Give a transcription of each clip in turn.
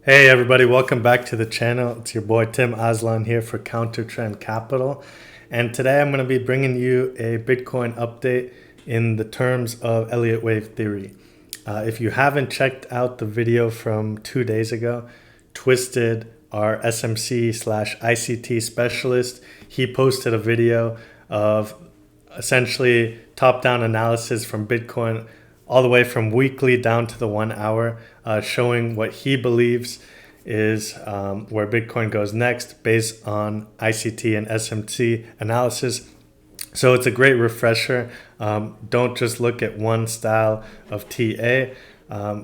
Hey everybody, welcome back to the channel. It's your boy Tim Aslan here for Counter Trend Capital. And today I'm going to be bringing you a Bitcoin update in the terms of Elliott wave theory. If you haven't checked out the video from 2 days ago, Twisted, our SMC slash ICT specialist, he posted a video of essentially top-down analysis from Bitcoin all the way from weekly down to the 1 hour, showing what he believes is where Bitcoin goes next based on ICT and SMC analysis. So it's a great refresher. Don't just look at one style of TA.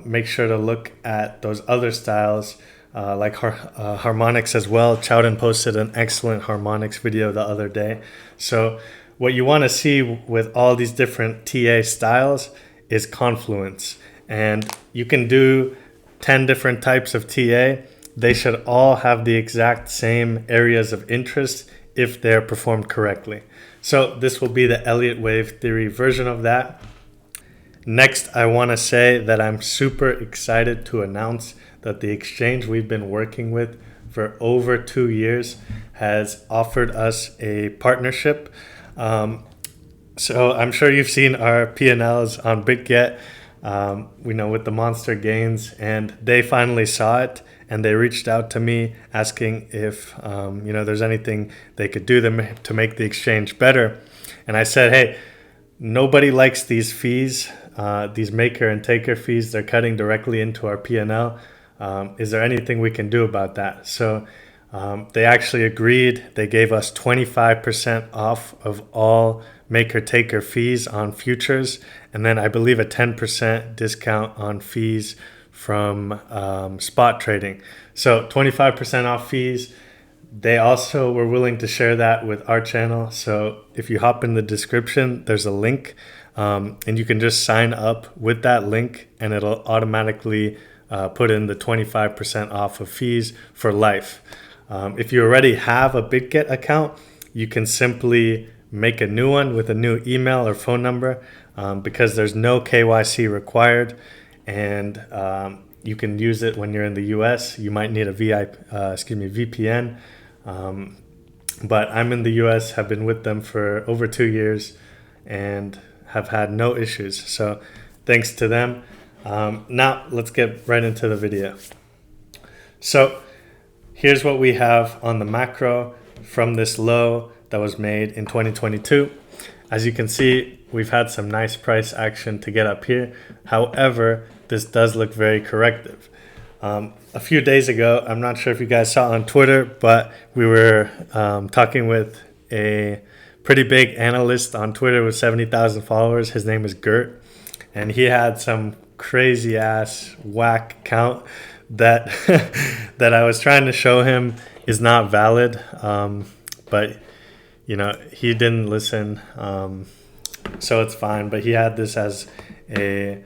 Make sure to look at those other styles like harmonics as well. Chowden posted an excellent harmonics video the other day. So what you want to see with all these different TA styles is confluence, and you can do 10 different types of TA. They should all have the exact same areas of interest if they're performed correctly. So this will be the Elliott wave theory version of that. Next, I want to say that I'm super excited to announce that the exchange we've been working with for over 2 years has offered us a partnership. So I'm sure you've seen our P&Ls on BitGet, we know with the monster gains, and they finally saw it and they reached out to me asking if there's anything they could do to make the exchange better. And I said, hey, nobody likes these fees, these maker and taker fees. They're cutting directly into our P&L. Is there anything we can do about that? So they actually agreed. They gave us 25% off of all maker taker fees on futures, and then I believe a 10% discount on fees from spot trading. So 25% off fees. They also were willing to share that with our channel. So if you hop in the description, there's a link, and you can just sign up with that link and it'll automatically put in the 25% off of fees for life. If you already have a BitGet account, you can simply make a new one with a new email or phone number, because there's no KYC required, and you can use it when you're in the US. You might need a VPN, but I'm in the US, have been with them for over 2 years and have had no issues. So thanks to them. Now let's get right into the video. So here's what we have on the macro from this low that was made in 2022. As you can see, we've had some nice price action to get up here. However, this does look very corrective. A few days ago, I'm not sure if you guys saw on Twitter, but we were talking with a pretty big analyst on Twitter with 70,000 followers. His name is Gert, and he had some crazy ass whack count that that I was trying to show him is not valid, but he didn't listen, so it's fine. But he had this as a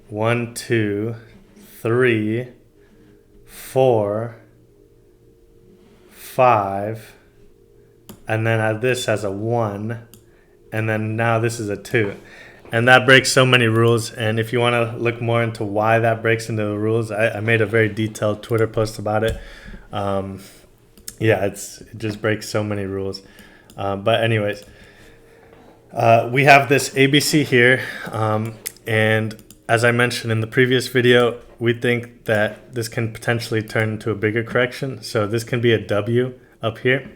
1, 2, 3, 4, 5, and then had this as a 1, and then now this is a 2. And that breaks so many rules. And if you want to look more into why that breaks into the rules, I made a very detailed Twitter post about it. It just breaks so many rules. But anyways, we have this ABC here. And as I mentioned in the previous video, we think that this can potentially turn into a bigger correction. So this can be a W up here.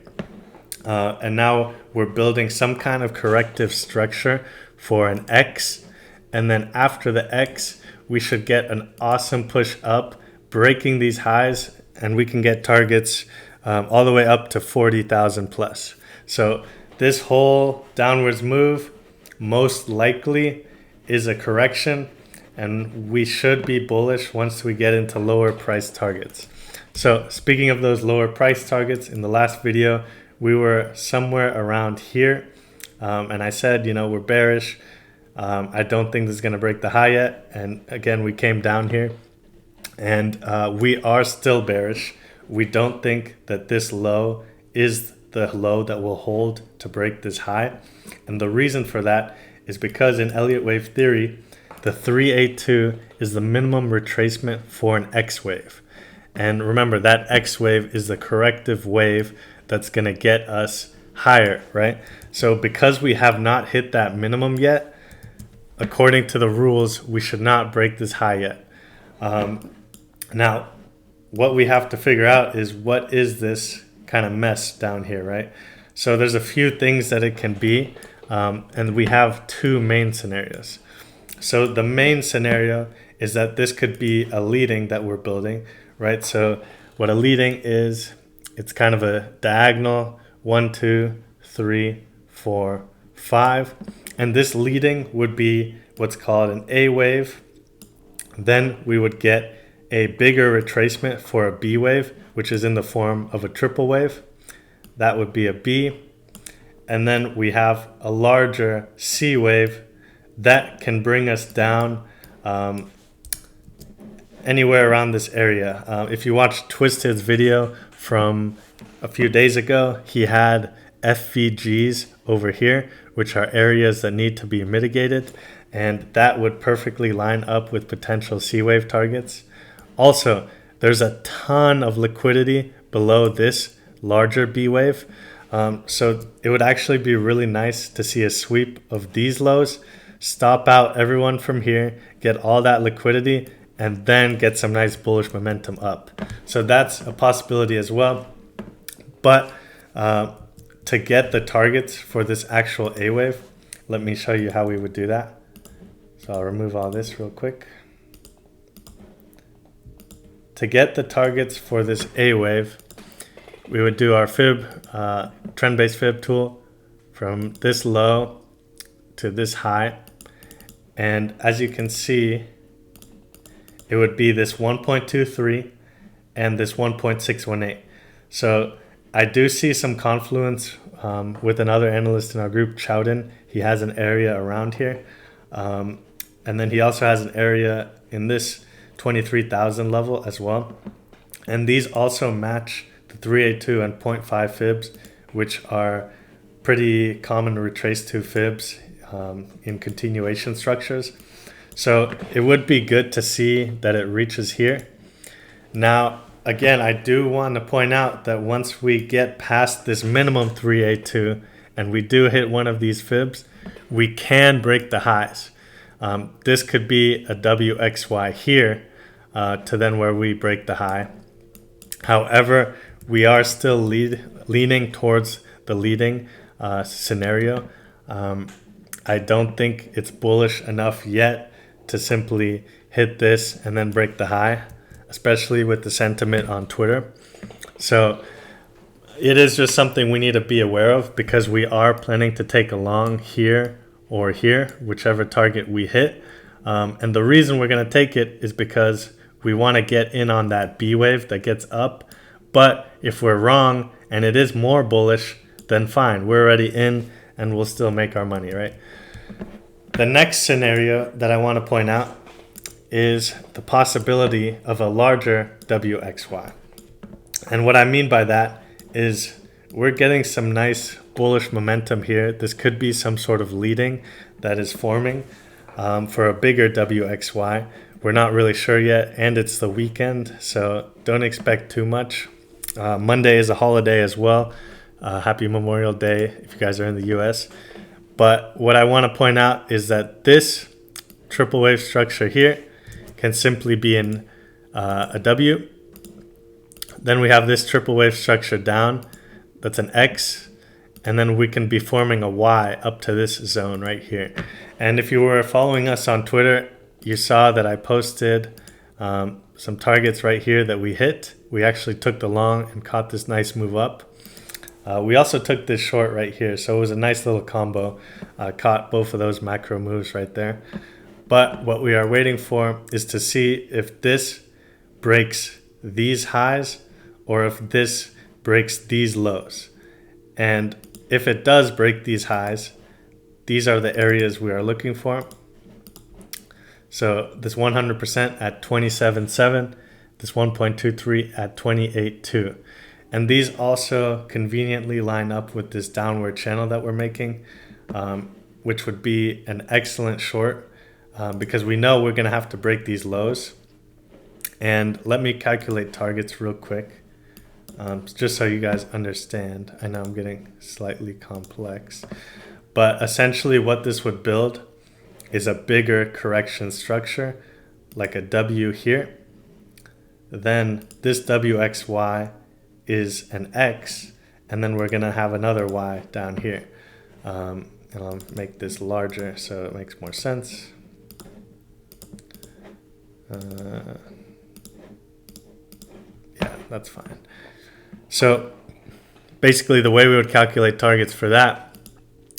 And now we're building some kind of corrective structure for an X, and then after the X we should get an awesome push up, breaking these highs, and we can get targets all the way up to 40,000 plus. So this whole downwards move most likely is a correction, and we should be bullish once we get into lower price targets. So speaking of those lower price targets, in the last video we were somewhere around here. And I said, we're bearish. I don't think this is going to break the high yet. And again, we came down here, and we are still bearish. We don't think that this low is the low that will hold to break this high. And the reason for that is because in Elliott wave theory, the 382 is the minimum retracement for an X wave. And remember, that X wave is the corrective wave that's going to get us higher, right? So because we have not hit that minimum yet, according to the rules, we should not break this high yet. Now, what we have to figure out is, what is this kind of mess down here, right? So there's a few things that it can be, and we have two main scenarios. So the main scenario is that this could be a leading that we're building, right? So what a leading is, it's kind of a diagonal 1, 2, 3, 4, 5. And this leading would be what's called an A wave. Then we would get a bigger retracement for a B wave, which is in the form of a triple wave. That would be a B. And then we have a larger C wave that can bring us down anywhere around this area. If you watch Twisted's video from a few days ago, he had FVGs over here, which are areas that need to be mitigated, and that would perfectly line up with potential C wave targets. Also, there's a ton of liquidity below this larger B wave, so it would actually be really nice to see a sweep of these lows, stop out everyone from here, get all that liquidity, and then get some nice bullish momentum up. So that's a possibility as well. But to get the targets for this actual A wave, let me show you how we would do that. So I'll remove all this real quick. To get the targets for this A wave, we would do our fib, trend-based fib tool from this low to this high. And as you can see, it would be this 1.23 and this 1.618. So I do see some confluence with another analyst in our group, Chowden. He has an area around here. And then he also has an area in this 23,000 level as well. And these also match the 382 and 0.5 fibs, which are pretty common to retrace to fibs in continuation structures. So it would be good to see that it reaches here. Now, again, I do want to point out that once we get past this minimum 382 and we do hit one of these fibs, we can break the highs. This could be a WXY here to then where we break the high. However, we are still leaning towards the leading scenario. I don't think it's bullish enough yet to simply hit this and then break the high, especially with the sentiment on Twitter. So it is just something we need to be aware of, because we are planning to take a long here or here, whichever target we hit. And the reason we're going to take it is because we want to get in on that B wave that gets up. But if we're wrong and it is more bullish, then fine, we're already in and we'll still make our money, right? The next scenario that I want to point out is the possibility of a larger WXY. And what I mean by that is we're getting some nice bullish momentum here. This could be some sort of leading that is forming for a bigger WXY. We're not really sure yet, and it's the weekend, so don't expect too much. Monday is a holiday as well. Happy Memorial Day if you guys are in the US. But what I want to point out is that this triple wave structure here can simply be in a W. Then we have this triple wave structure down. That's an X. And then we can be forming a Y up to this zone right here. And if you were following us on Twitter, you saw that I posted some targets right here that we hit. We actually took the long and caught this nice move up. We also took this short right here, so it was a nice little combo. Caught both of those macro moves right there. But what we are waiting for is to see if this breaks these highs or if this breaks these lows. And if it does break these highs, these are the areas we are looking for. So this 100% at 27.7, this 1.23 at 28.2. And these also conveniently line up with this downward channel that we're making, which would be an excellent short. because we know we're going to have to break these lows. And let me calculate targets real quick, just so you guys understand. I know I'm getting slightly complex, but essentially what this would build is a bigger correction structure, like a W here. Then this WXY is an X, and then we're going to have another Y down here. And I'll make this larger so it makes more sense. Yeah, that's fine. So basically the way we would calculate targets for that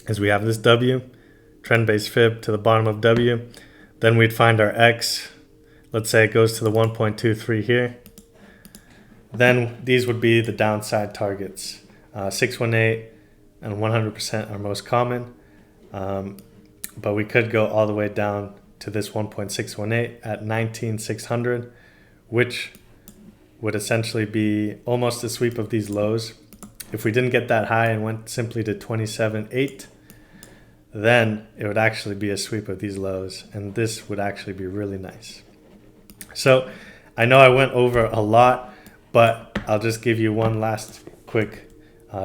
is we have this W, trend-based fib to the bottom of W. Then we'd find our X. Let's say it goes to the 1.23 here. Then these would be the downside targets. 618 and 100% are most common. But we could go all the way down to this 1.618 at 19,600, which would essentially be almost a sweep of these lows. If we didn't get that high and went simply to 27.8, then it would actually be a sweep of these lows, and this would actually be really nice. So I know I went over a lot, but I'll just give you one last quick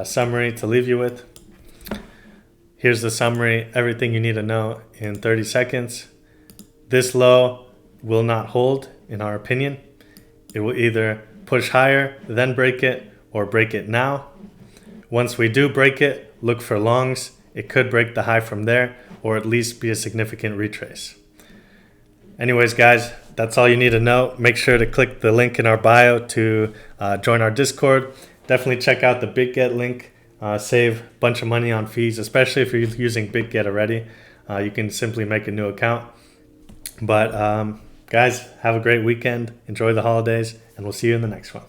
summary to leave you with. Here's the summary, everything you need to know in 30 seconds. This low will not hold, in our opinion. It will either push higher, then break it, or break it now. Once we do break it, look for longs. It could break the high from there, or at least be a significant retrace. Anyways, guys, that's all you need to know. Make sure to click the link in our bio to join our Discord. Definitely check out the BitGet link. Save a bunch of money on fees, especially if you're using BitGet already. You can simply make a new account. But guys, have a great weekend. Enjoy the holidays, and we'll see you in the next one.